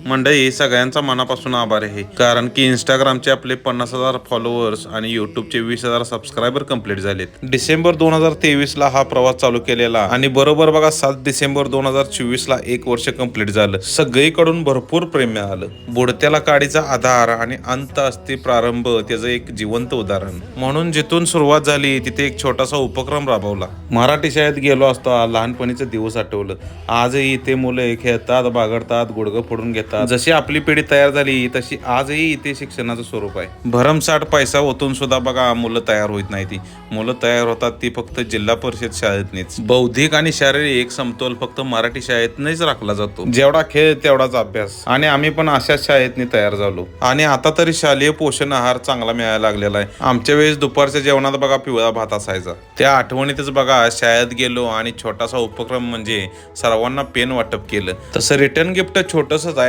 मंडळी सगळ्यांचा मनापासून आभार आहे, कारण की इंस्टाग्रामचे आपले 50,000 फॉलोअर्स आणि युट्यूबचे 20,000 सबस्क्रायबर कंप्लीट झालेत. डिसेंबर 2023 ला हा प्रवास चालू केलेला आणि बरोबर बघा 7 डिसेंबर 2024 ला 1 वर्ष कंप्लीट झालं. सगळीकडून भरपूर प्रेम मिळालं. बुडत्याला काडीचा आधार आणि अंत असते प्रारंभ, त्याचं एक जिवंत उदाहरण. म्हणून जिथून सुरुवात झाली तिथे एक छोटासा उपक्रम राबवला. मराठी शाळेत गेलो असता लहानपणीचे दिवस आठवलं. आजही इथे मुले खेळतात, बागडतात, गुडघं फोडून घेतात. जशी आपली पिढी तयार झाली तशी आजही इथे शिक्षणाचं स्वरूप आहे. भरमसाठ पैसा ओतून सुद्धा बघा मुलं तयार होत नाही. ती मुलं तयार होतात ती फक्त जिल्हा परिषद शाळेतनीच. बौद्धिक आणि शारीरिक समतोल फक्त मराठी शाळेतनीच राखला जातो. जेवढा खेळ तेवढाच अभ्यास. आणि आम्ही पण अशाच शाळेतनी तयार झालो. आणि आता तरी शालेय पोषण आहार चांगला मिळायला लागलेला आहे. आमच्या वेळेस दुपारच्या जेवणात बघा पिवळा भात असायचा. त्या आठवणीतच बघा शाळेत गेलो आणि छोटासा उपक्रम म्हणजे सर्वांना पेन वाटप केलं. तसं रिटर्न गिफ्ट छोटंसंच आहे.